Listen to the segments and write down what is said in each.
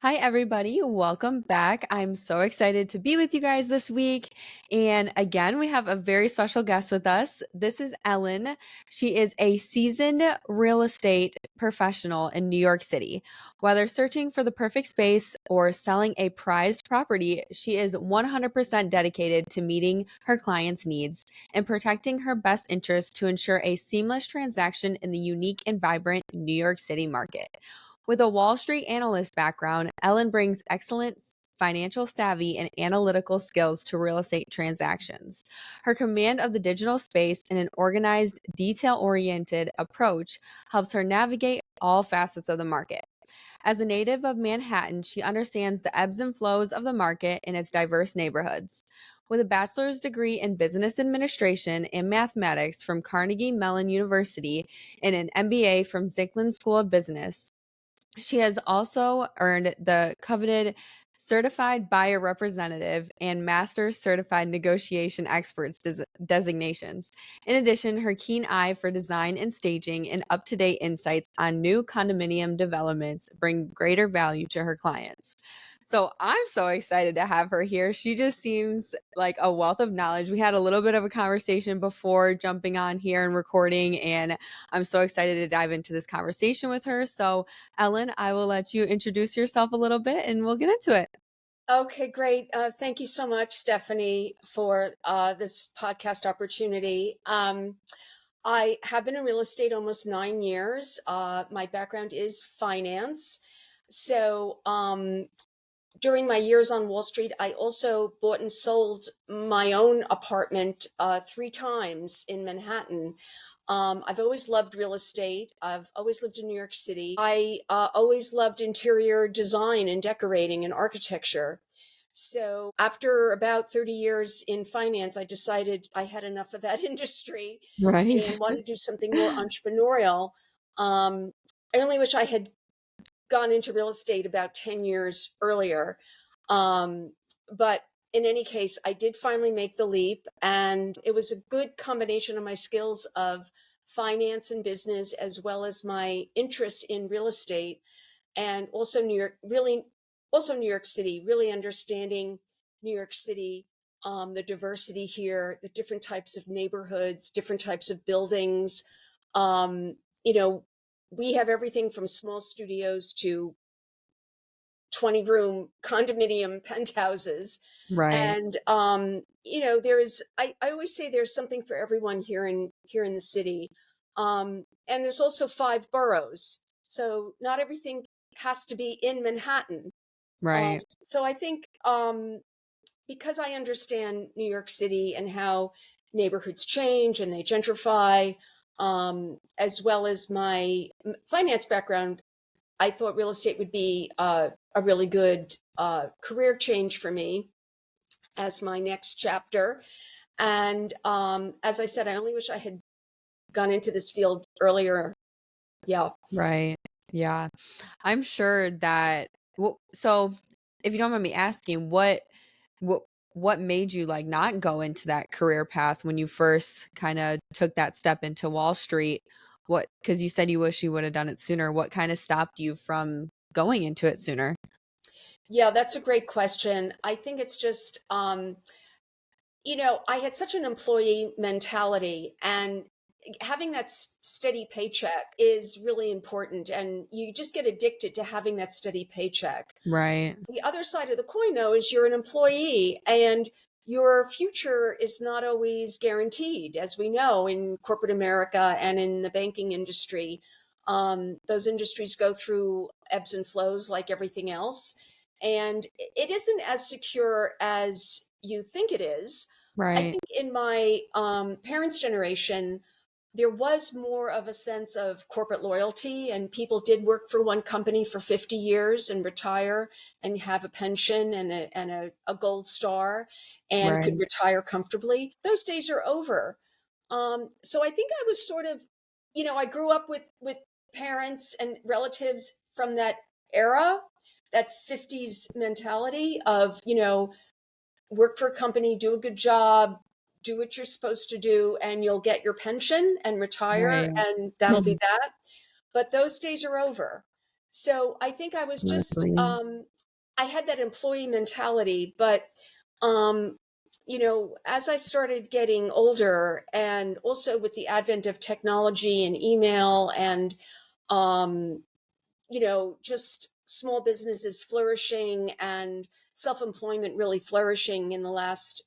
Hi, everybody. Welcome back. I'm so excited to be with you guys this week. And again, we have a very special guest with us. This is Ellen. She is a seasoned real estate professional in New York City. Whether searching for the perfect space or selling a prized property, she is 100% dedicated to meeting her clients' needs and protecting her best interests to ensure a seamless transaction in the unique and vibrant New York City market. With a Wall Street analyst background, Ellen brings excellent financial savvy and analytical skills to real estate transactions. Her command of the digital space and an organized, detail oriented approach helps her navigate all facets of the market. As a native of Manhattan, she understands the ebbs and flows of the market in its diverse neighborhoods. With a bachelor's degree in business administration and mathematics from Carnegie Mellon University and an MBA from Zicklin School of Business, she has also earned the coveted Certified Buyer Representative and Master Certified Negotiation Experts designations. In addition, her keen eye for design and staging and up to date insights on new condominium developments bring greater value to her clients. So I'm so excited to have her here. She just seems like a wealth of knowledge. We had a little bit of a conversation before jumping on here and recording, and I'm so excited to dive into this conversation with her. So, Ellen, I will let you introduce yourself a little bit and we'll get into it. Okay, great. Thank you so much, Stephanie, for this podcast opportunity. I have been in real estate almost 9 years. My background is finance. So during my years on Wall Street, I also bought and sold my own apartment 3 times in Manhattan. I've always loved real estate. I've always lived in New York City. I always loved interior design and decorating and architecture. So after about 30 years in finance, I decided I had enough of that industry Right. and wanted to do something more entrepreneurial. I only wish I had gone into real estate about 10 years earlier. But in any case, I did finally make the leap, and it was a good combination of my skills of finance and business, as well as my interest in real estate, and also New York City, really understanding New York City, the diversity here, the different types of neighborhoods, different types of buildings. Um, you know, we have everything from small studios to 20-room condominium penthouses. Right. And I always say there's something for everyone here in the city. And there's also 5 boroughs. So not everything has to be in Manhattan. Right. So I think because I understand New York City and how neighborhoods change and they gentrify, as well as my finance background, I thought real estate would be a really good career change for me as my next chapter. And as I said, I only wish I had gone into this field earlier. Yeah. Right. Yeah. I'm sure that well, so if you don't mind me asking, what what made you like not go into that career path when you first kind of took that step into Wall Street? What, because you said you wish you would have done it sooner. What kind of stopped you from going into it sooner? Yeah, that's a great question. I think it's just, I had such an employee mentality, and having that steady paycheck is really important. And you just get addicted to having that steady paycheck. Right. The other side of the coin, though, is you're an employee and your future is not always guaranteed, as we know in corporate America and in the banking industry. Those industries go through ebbs and flows like everything else. And it isn't as secure as you think it is. I Right. think in my parents' generation, there was more of a sense of corporate loyalty, and people did work for one company for 50 years and retire and have a pension and a gold star and could Right. retire comfortably. Those days are over. So I think I was sort of, I grew up with parents and relatives from that era, that 50s mentality of, work for a company, do a good job, do what you're supposed to do, and you'll get your pension and retire, Right. and that'll be that. But those days are over. So I think I was I just agree. I had that employee mentality, but um, as I started getting older, and also with the advent of technology and email, and um, just small businesses flourishing and self-employment really flourishing in the last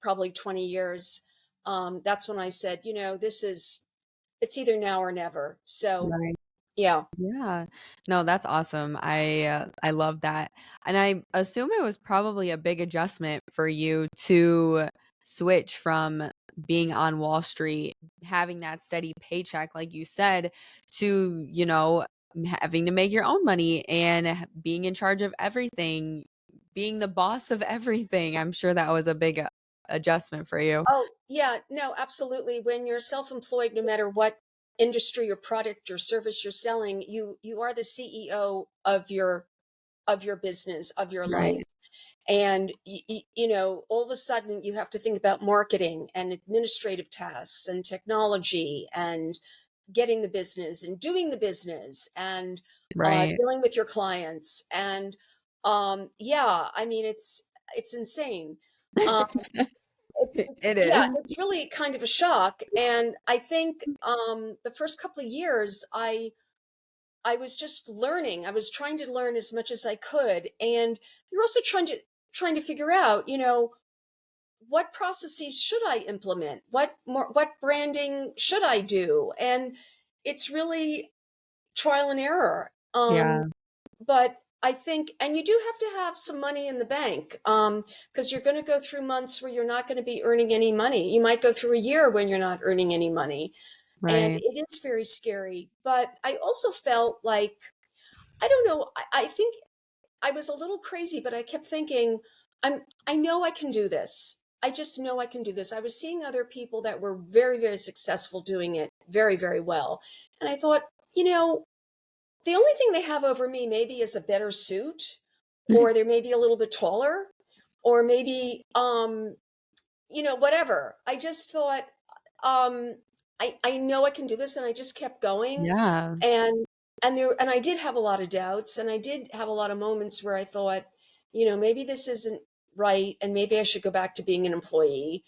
probably 20 years, that's when I said, it's either now or never. So, Right. yeah. Yeah. No, that's awesome. I love that. And I assume it was probably a big adjustment for you to switch from being on Wall Street, having that steady paycheck like you said, to, having to make your own money and being in charge of everything, being the boss of everything. I'm sure that was a big adjustment for you. Oh, yeah, no, absolutely. When you're self-employed, no matter what industry or product or service you're selling, you are the CEO of your business, of your life. Right. And all of a sudden you have to think about marketing and administrative tasks and technology and getting the business and doing the business and Right. dealing with your clients. And yeah, I mean, it's insane. Um, it's It yeah, is. it's really kind of a shock. And I think the first couple of years I was just learning. I was trying to learn as much as I could. And you're also trying to figure out, what processes should I implement? What branding should I do? And it's really trial and error. Yeah. But I think, and you do have to have some money in the bank, because you're going to go through months where you're not going to be earning any money. You might go through a year when you're not earning any money. And Right. it is very scary. But I also felt like, I don't know, I think I was a little crazy, but I kept thinking, I know I can do this. I just know I can do this. I was seeing other people that were very, very successful doing it very, very well. And I thought, you know, the only thing they have over me maybe is a better suit, or they're maybe a little bit taller, or maybe whatever. I just thought, um, I know I can do this, and I just kept going. Yeah. And and I did have a lot of doubts, and I did have a lot of moments where I thought, maybe this isn't right, and maybe I should go back to being an employee.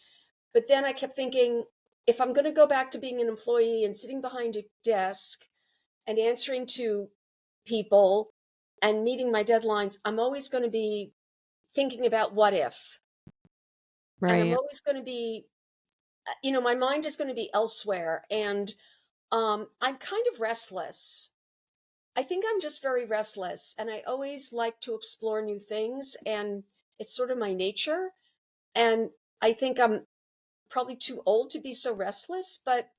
But then I kept thinking, if I'm going to go back to being an employee and sitting behind a desk and answering to people and meeting my deadlines, I'm always going to be thinking about what if. And I'm Right. always going to be, my mind is going to be elsewhere. And I'm kind of restless. I think I'm just very restless. And I always like to explore new things. And it's sort of my nature. And I think I'm probably too old to be so restless, but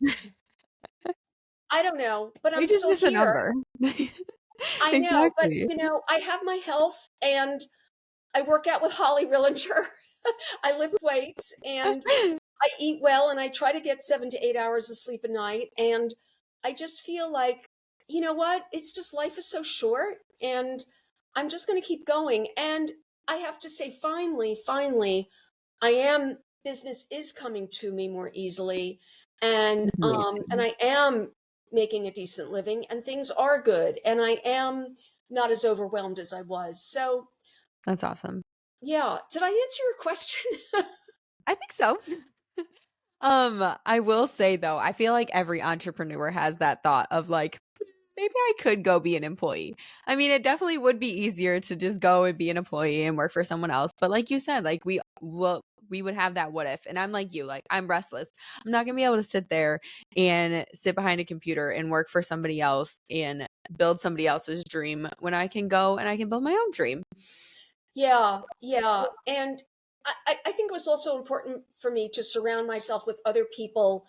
I don't know. But I'm Age is still just a here. number. I know. But, Exactly. I have my health, and I work out with Holly Rillinger. I lift weights, and I eat well, and I try to get 7 to 8 hours of sleep a night. And I just feel like, you know what? It's just life is so short, and I'm just going to keep going. And I have to say, finally, business is coming to me more easily. And Amazing. I am making a decent living, and things are good. And I am not as overwhelmed as I was. So, That's awesome. yeah. Did I answer your question? I think so. I will say though, I feel like every entrepreneur has that thought of like, maybe I could go be an employee. I mean, it definitely would be easier to just go and be an employee and work for someone else. But like you said, like we would have that what if. And I'm like you, like I'm restless. I'm not gonna be able to sit there and sit behind a computer and work for somebody else and build somebody else's dream when I can go and I can build my own dream. Yeah, yeah. And I think it was also important for me to surround myself with other people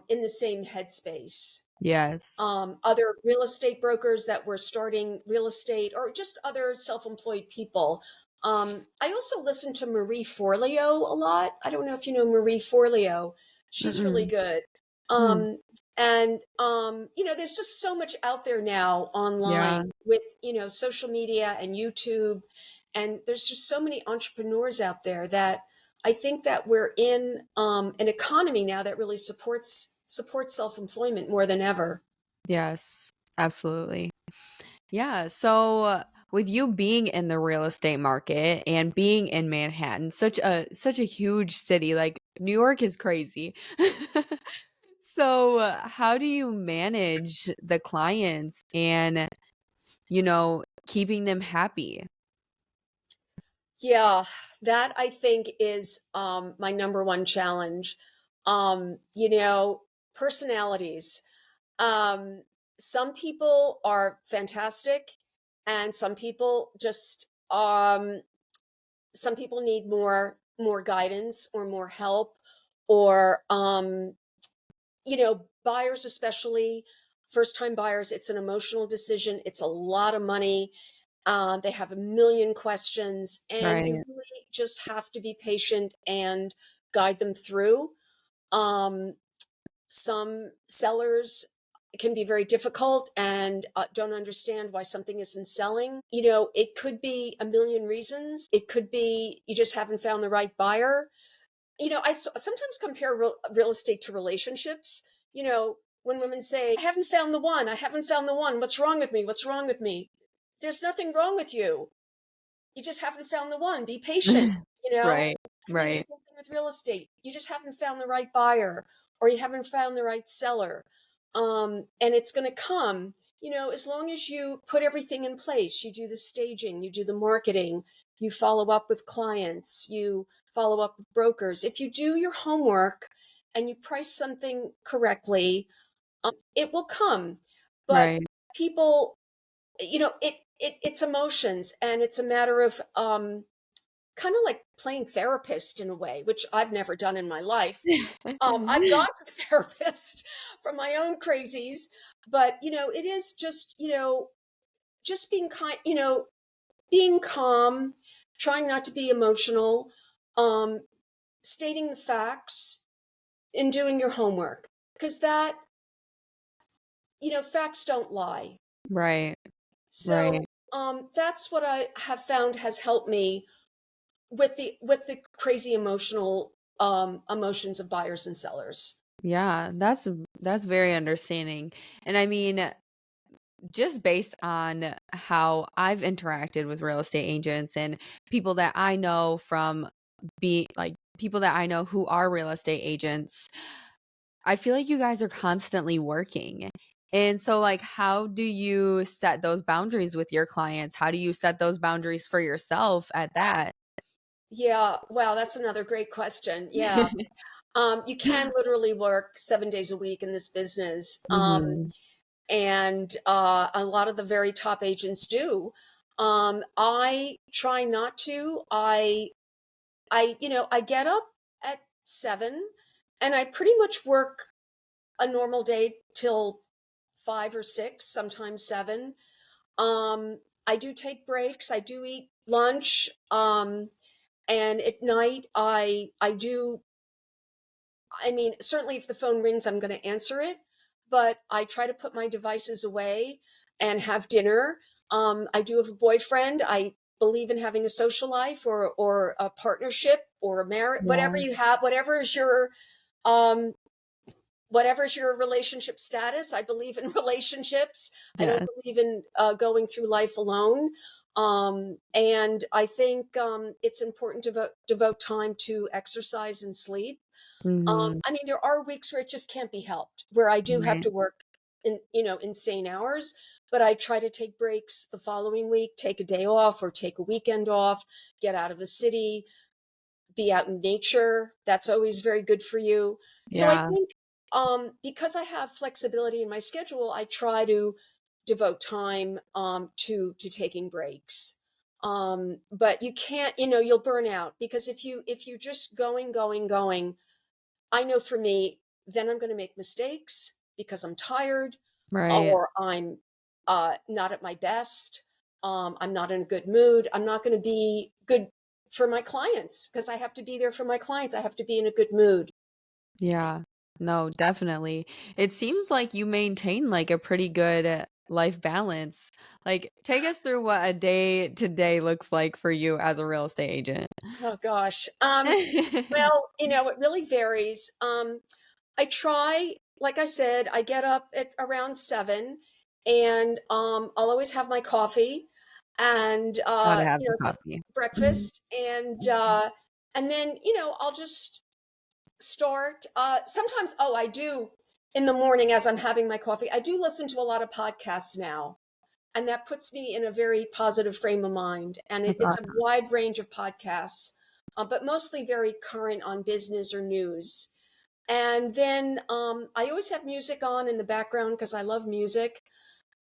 in the same headspace. Yes. Other real estate brokers that were starting real estate, or just other self-employed people. I also listened to Marie Forleo a lot. I don't know if you know Marie Forleo. She's really Mm-mm. good. Hmm. And there's just so much out there now Yeah. online with, social media and YouTube. And there's just so many entrepreneurs out there that I think that we're in an economy now that really supports self-employment more than ever. Yes. Absolutely. Yeah. So, with you being in the real estate market and being in Manhattan, such a huge city, like New York is crazy. So, how do you manage the clients and, keeping them happy? Yeah, that I think is my number one challenge. You know, personalities. Um, some people are fantastic, and some people need more guidance or more help, or buyers, especially first time buyers. It's an emotional decision. It's a lot of money. They have a million questions, and you Right, really just have to be patient and guide them through. Um, some sellers can be very difficult and don't understand why something isn't selling. It could be a million reasons. It could be you just haven't found the right buyer. Sometimes compare real estate to relationships. When women say, I haven't found the one, I haven't found the one, what's wrong with me? What's wrong with me? There's nothing wrong with you. You just haven't found the one. Be patient, you know? right, I mean, the right, same thing with real estate. You just haven't found the right buyer or you haven't found the right seller. And it's going to come, as long as you put everything in place. You do the staging, you do the marketing, you follow up with clients, you follow up with brokers. If you do your homework and you price something correctly, it will come. But right. people, it's emotions, and it's a matter of kind of like playing therapist in a way, which I've never done in my life. I've gone to a therapist for my own crazies, but it is just being kind, being calm, trying not to be emotional, um, stating the facts, and doing your homework, because facts don't lie. Right, So right. that's what I have found has helped me with the crazy emotional emotions of buyers and sellers. Yeah, that's very understanding. And I mean, just based on how I've interacted with real estate agents and people that I know from be like people that I know who are real estate agents, I feel like you guys are constantly working. And so like how do you set those boundaries with your clients? How do you set those boundaries for yourself at that? Yeah, wow, that's another great question. Yeah. You can literally work 7 days a week in this business. Mhm. And a lot of the very top agents do. I try not to. I get up at 7, and I pretty much work a normal day till 5 or 6, sometimes 7. I do take breaks. I do eat lunch. And at night, I do. I mean, certainly, if the phone rings, I'm going to answer it. But I try to put my devices away and have dinner. I do have a boyfriend. I believe in having a social life or a partnership or a marriage, whatever Yeah. you have, um, whatever's your relationship status. I believe in relationships. I don't Yes. believe in going through life alone. And I think it's important to devote time to exercise and sleep. Mhm. I mean, there are weeks where it just can't be helped, where I do have Right. to work insane hours, but I try to take breaks the following week, take a day off or take a weekend off, get out of the city, be out in nature. That's always very good for you. So I Yeah. think because I have flexibility in my schedule, I try to devote time to taking breaks. But you can't, you'll burn out, because if you just going, I know for me, then I'm going to make mistakes because I'm tired, Right. or I'm not at my best. I'm not in a good mood. I'm not going to be good for my clients because I have to be there for my clients. I have to be in a good mood. Yeah. No, definitely. It seems like you maintain like a pretty good life balance. Like, take us through what a day to day looks like for you as a real estate agent. Oh gosh. Well, it really varies. I try, like I said, I get up at around 7, and I'll always have my coffee. and Gotta have the some coffee. Mhm. breakfast, and then I'll just start. Sometimes, oh, I do in the morning as I'm having my coffee. I do listen to a lot of podcasts now, and that puts me in a very positive frame of mind. And That's it's a awesome. wide range of podcasts, but mostly very current on business or news. And then I always have music on in the background because I love music.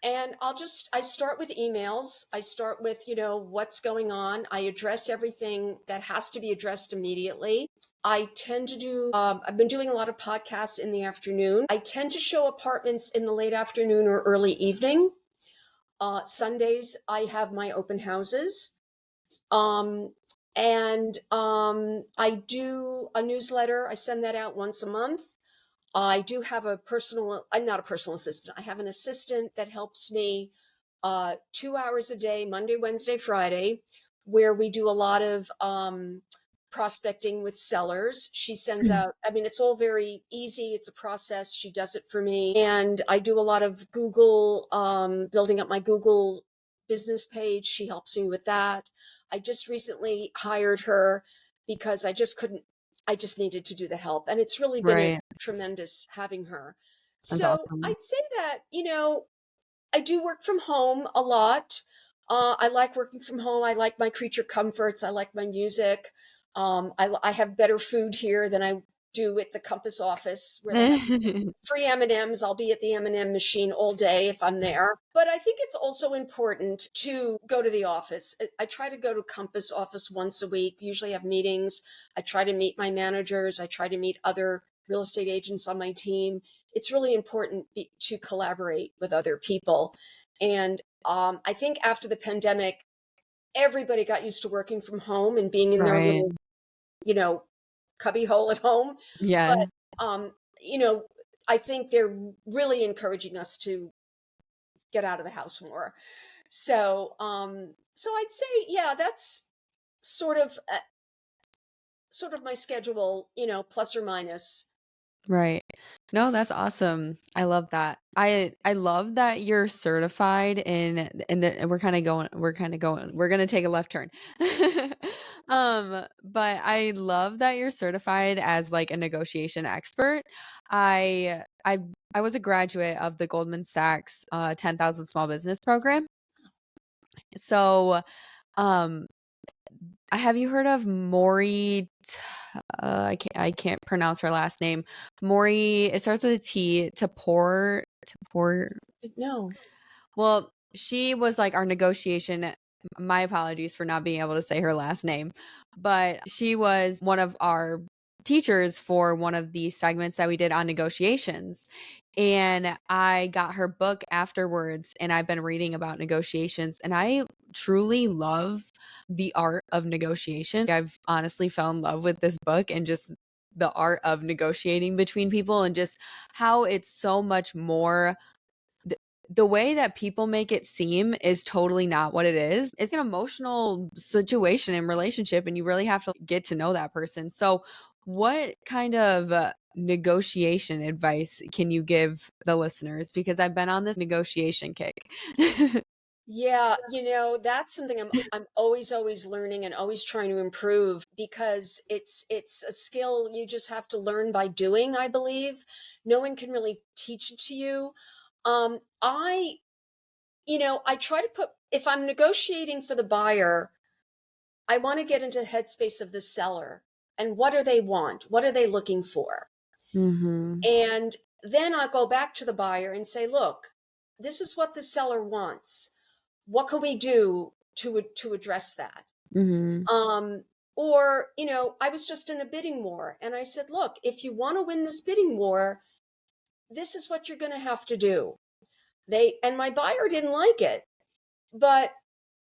And I start with emails. I start with, what's going on. I address everything that has to be addressed immediately. I tend to I've been doing a lot of podcasts in the afternoon. I tend to show apartments in the late afternoon or early evening. Sundays, I have my open houses. Um, and I do a newsletter. I send that out once a month. I do have I'm not a personal assistant. I have an assistant that helps me 2 hours a day, Monday, Wednesday, Friday, where we do a lot of prospecting with sellers. She sends out, I mean, it's all very easy. It's a process. She does it for me. And I do a lot of Google, building up my Google business page. She helps me with that. I just recently hired her because I just needed to do the help. And it's really been a Right. tremendous having her. That's So awesome. I'd say that, I do work from home a lot. I like working from home. I like my creature comforts. I like my music. I have better food here than I do at the Compass office where they have free M&Ms. I'll be at the M&M machine all day if I'm there. But I think it's also important to go to the office. I try to go to Compass office once a week. Usually have meetings. I try to meet my managers. I try to meet other real estate agents on my team. It's really important to collaborate with other people. And I think after the pandemic, everybody got used to working from home and being in their Right. little, you know, cubby hole at home. But Yeah. um, you know, I think they're really encouraging us to get out of the house more. So I'd say, yeah, that's sort of my schedule, plus or minus. Right. No, that's awesome. I love that. I love that you're certified in the we're gonna take a left turn. But I love that you're certified as like a negotiation expert. I I I was a graduate of the Goldman Sachs 10,000 Small Business Program. So, um have you heard of Maury? I can't pronounce her last name. Maury. It starts with a T. To pour. No. Well, she was like our negotiation. My apologies for not being able to say her last name, but she was one of our teachers for one of the segments that we did on negotiations. And I got her book afterwards, and I've been reading about negotiations, and I truly love the art of negotiation. I've honestly fell in love with this book and just the art of negotiating between people and just how it's so much more the way that people make it seem is totally not what it is. It's an emotional situation and relationship, and you really have to get to know that person. So, what kind of negotiation advice can you give the listeners? Because I've been on this negotiation kick. Yeah, that's something I'm always learning and always trying to improve because it's a skill you just have to learn by doing, I believe. No one can really teach it to you. I I try to put if I'm negotiating for the buyer, I want to get into the headspace of the seller and what do they want? What are they looking for? Mhm. And then I'll go back to the buyer and say, look, this is what the seller wants. What can we do to address that? Mhm. Um, or, I was just in a bidding war and I said, look, if you want to win this bidding war, this is what you're going to have to do. And my buyer didn't like it, but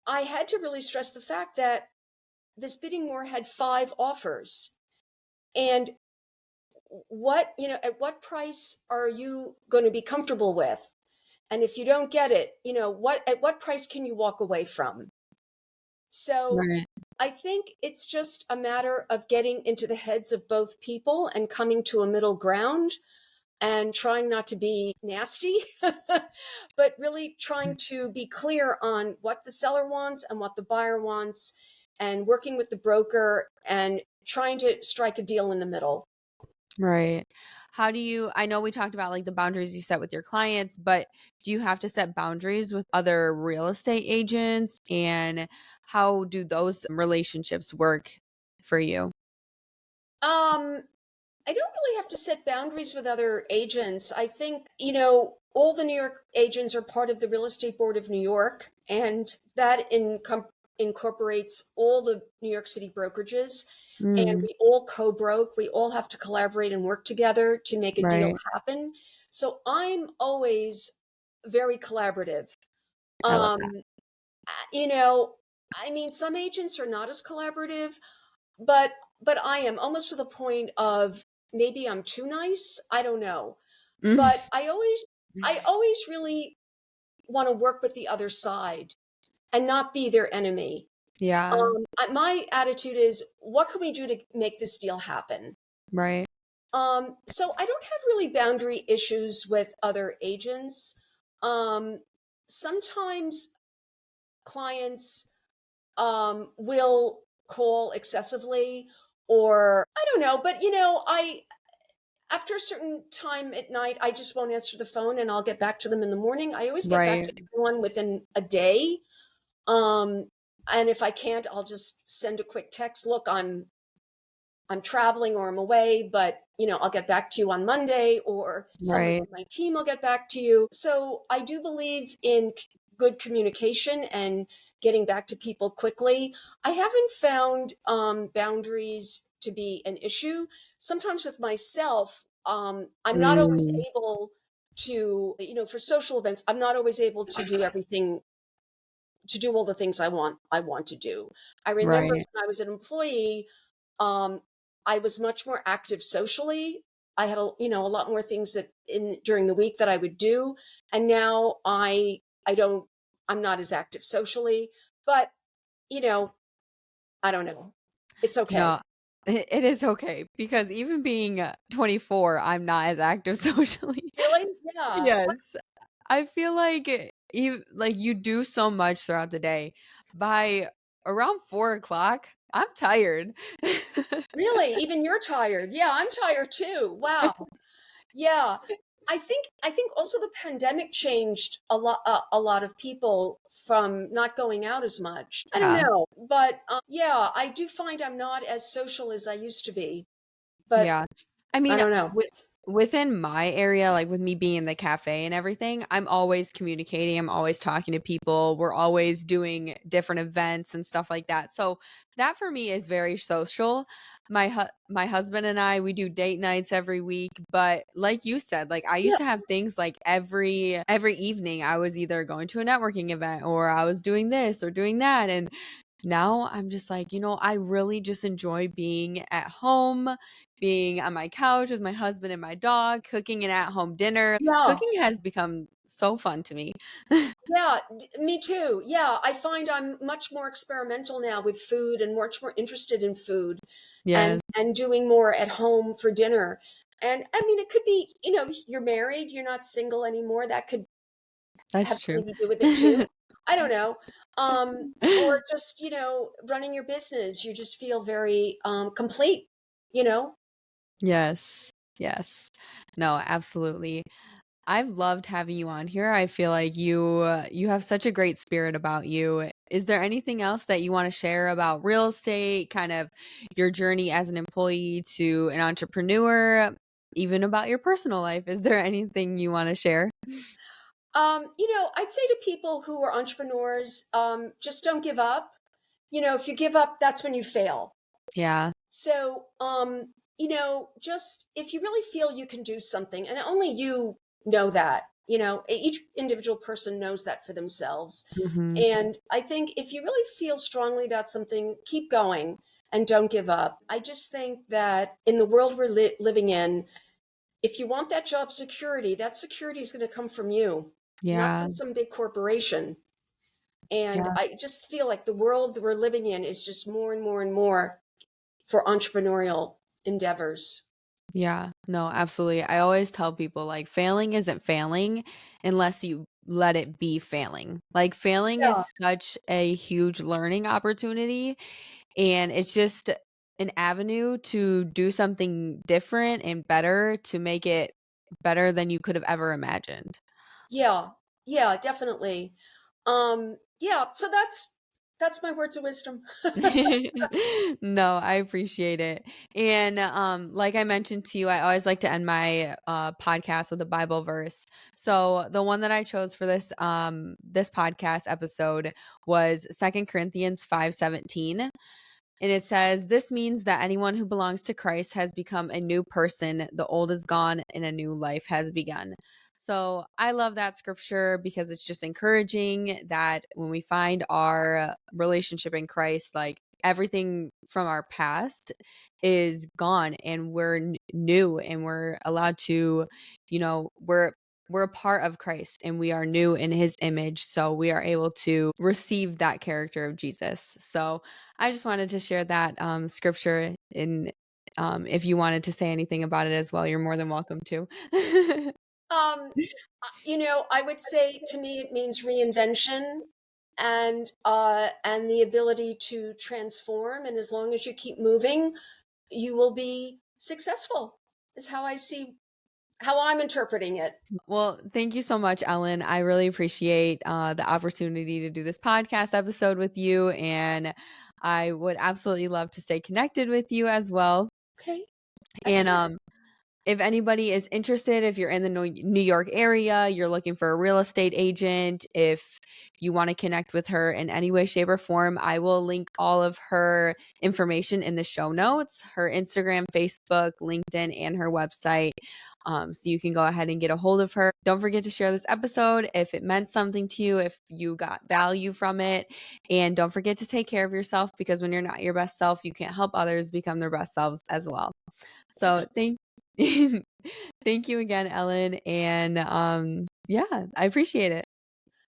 I had to really stress the fact that this bidding war had 5 offers. And at what price are you going to be comfortable with? And if you don't get it, at what price can you walk away from? So Right. I think it's just a matter of getting into the heads of both people and coming to a middle ground. and trying not to be nasty, but really trying to be clear on what the seller wants and what the buyer wants, and working with the broker and trying to strike a deal in the middle. Right. How do you I know we talked about like the boundaries you set with your clients, but do you have to set boundaries with other real estate agents and how do those relationships work for you? Um, I don't really have to set boundaries with other agents. I think, all the New York agents are part of the Real Estate Board of New York, and that incorporates all the New York City brokerages. And Mm, we all co-broke. We all have to collaborate and work together to make a deal right. happen. So I'm always very collaborative. I love that. Um, you know, I mean, some agents are not as collaborative, but I am almost to the point of maybe I'm too nice. I don't know. Mm. But I always really want to work with the other side and not be their enemy. Yeah, My attitude is, what can we do to make this deal happen? right. So I don't have really boundary issues with other agents. Um, Sometimes clients will call excessively, or I don't know, but I after a certain time at night, I just won't answer the phone and I'll get back to them in the morning. I always get back Right. to everyone within a day. Um, and if I can't, I'll just send a quick text. Look, I'm traveling or I'm away, but I'll get back to you on Monday, or someone Right. from my team will get back to you. So I do believe in good communication and getting back to people quickly. I haven't found boundaries to be an issue. Sometimes with myself, I'm not always Mm, able to, for social events, I'm not always able to do everything, to do all the things I want to do. I remember right. when I was an employee, um, I was much more active socially. I had a lot more things that in during the week that I would do, and now I don't I'm not as active socially, but you know, I don't know. It's okay. No, it is okay because even being 24, I'm not as active socially. Really? Yeah. Yes. I feel like you do so much throughout the day. By around 4 o'clock, I'm tired. Really? Even you're tired. Yeah, I'm tired too. Wow. Yeah. I think also the pandemic changed a lot of people from not going out as much. I don't Yeah. know, but yeah, I do find I'm not as social as I used to be. But Yeah. I I mean, don't know. within my area, like with me being in the cafe and everything, I'm always communicating. I'm always talking to people. We're always doing different events and stuff like that. So that for me is very social. My husband and I, we do date nights every week. But like you said, like I used Yeah, to have things like every evening I was either going to a networking event or I was doing this or doing that. And now I'm just like, I really just enjoy being at home, being on my couch with my husband and my dog, cooking an at home dinner. yeah, Cooking has become so fun to me. yeah. Me too. Yeah, I find I'm much more experimental now with food and much more interested in food, Yes, and doing more at home for dinner. And I mean, it could be, you're married, you're not single anymore. That could have that's true. something to do with it too. I don't know. Or just, running your business, you just feel very complete, you know? Yes, yes. No, absolutely. I've loved having you on here. I feel like you have such a great spirit about you. Is there anything else that you want to share about real estate, kind of your journey as an employee to an entrepreneur, even about your personal life? Is there anything you want to share? I'd say to people who are entrepreneurs, just don't give up. If you give up, that's when you fail. Yeah. So, just if you really feel you can do something, and only you know that, each individual person knows that for themselves. Mhm. And I think if you really feel strongly about something, keep going and don't give up. I just think that in the world we're living in, if you want that job security, that security is going to come from you, not Yeah. from some big corporation. And Yeah. I just feel like the world that we're living in is just more and more and more for entrepreneurial endeavors. Yeah, no, absolutely. I always tell people like failing isn't failing unless you let it be failing. Like failing Yeah. is such a huge learning opportunity, and it's just an avenue to do something different and better to make it better than you could have ever imagined. Yeah. Yeah, definitely. Yeah, so that's my words of wisdom. No, I appreciate it. And like I mentioned to you, I always like to end my podcast with a Bible verse. So the one that I chose for this podcast episode was Second Corinthians 5:17. And it says, "This means that anyone who belongs to Christ has become a new person. The old is gone and a new life has begun." So I love that scripture because it's just encouraging that when we find our relationship in Christ, like everything from our past is gone and we're new and we're allowed to, we're a part of Christ and we are new in his image. So we are able to receive that character of Jesus. So I just wanted to share that scripture. In If you wanted to say anything about it as well, you're more than welcome to. Um, I would say to me it means reinvention and the ability to transform. And as long as you keep moving, you will be successful. Is how I'm interpreting it. Well, thank you so much, Ellen. I really appreciate the opportunity to do this podcast episode with you, and I would absolutely love to stay connected with you as well. Okay, And excellent. if anybody is interested, if you're in the New York area, you're looking for a real estate agent, if you want to connect with her in any way, shape, or form, I will link all of her information in the show notes, her Instagram, Facebook, LinkedIn, and her website. So you can go ahead and get a hold of her. Don't forget to share this episode if it meant something to you, if you got value from it. And don't forget to take care of yourself because when you're not your best self, you can't help others become their best selves as well. So Excellent. thank you again, Ellen. And yeah, I appreciate it.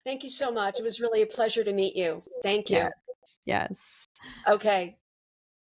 Thank you so much. It was really a pleasure to meet you. Thank Yes. you. Yes. Okay.